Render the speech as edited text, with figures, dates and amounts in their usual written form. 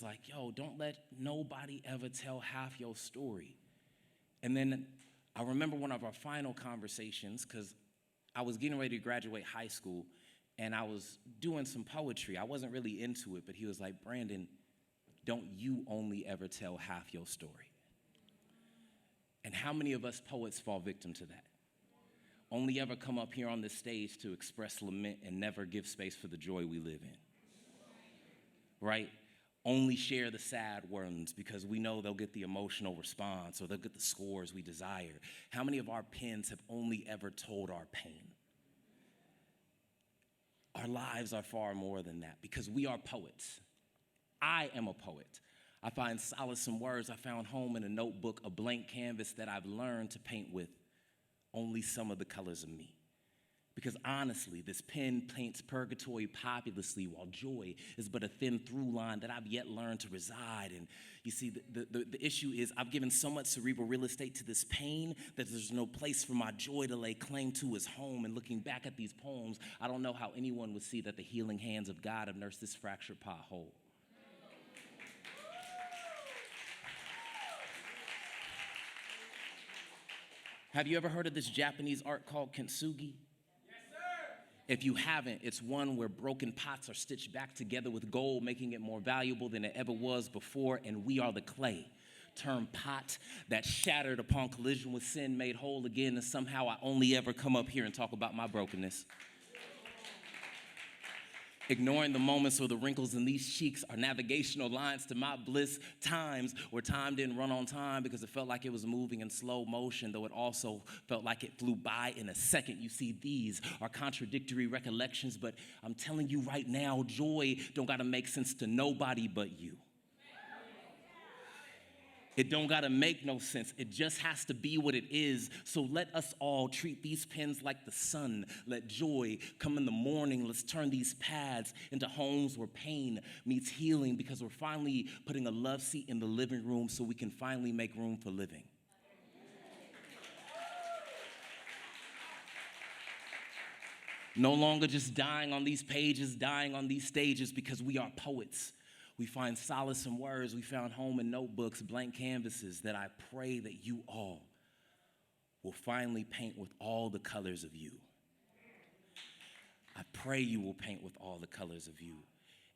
like, yo, don't let nobody ever tell half your story. And then I remember one of our final conversations, because I was getting ready to graduate high school, and I was doing some poetry. I wasn't really into it, but he was like, Brandon, don't you only ever tell half your story. And how many of us poets fall victim to that? Only ever come up here on this stage to express lament and never give space for the joy we live in. Right? Only share the sad ones because we know they'll get the emotional response or they'll get the scores we desire. How many of our pens have only ever told our pain? Our lives are far more than that because we are poets. I am a poet. I find solace in words. I found home in a notebook, a blank canvas that I've learned to paint with only some of the colors of me. Because honestly, this pen paints purgatory populously while joy is but a thin through line that I've yet learned to reside in. You see, the issue is I've given so much cerebral real estate to this pain that there's no place for my joy to lay claim to as home. And looking back at these poems, I don't know how anyone would see that the healing hands of God have nursed this fractured pothole. Have you ever heard of this Japanese art called kintsugi? If you haven't, it's one where broken pots are stitched back together with gold, making it more valuable than it ever was before, and we are the clay. Term pot that shattered upon collision with sin, made whole again, and somehow I only ever come up here and talk about my brokenness. Ignoring the moments or the wrinkles in these cheeks are navigational lines to my bliss, times where time didn't run on time because it felt like it was moving in slow motion, though it also felt like it flew by in a second. You see, these are contradictory recollections, but I'm telling you right now, joy don't gotta make sense to nobody but you. It don't gotta make no sense. It just has to be what it is. So let us all treat these pens like the sun. Let joy come in the morning. Let's turn these pads into homes where pain meets healing because we're finally putting a love seat in the living room so we can finally make room for living. No longer just dying on these pages, dying on these stages because we are poets. We find solace in words. We found home in notebooks, blank canvases that I pray that you all will finally paint with all the colors of you. I pray you will paint with all the colors of you.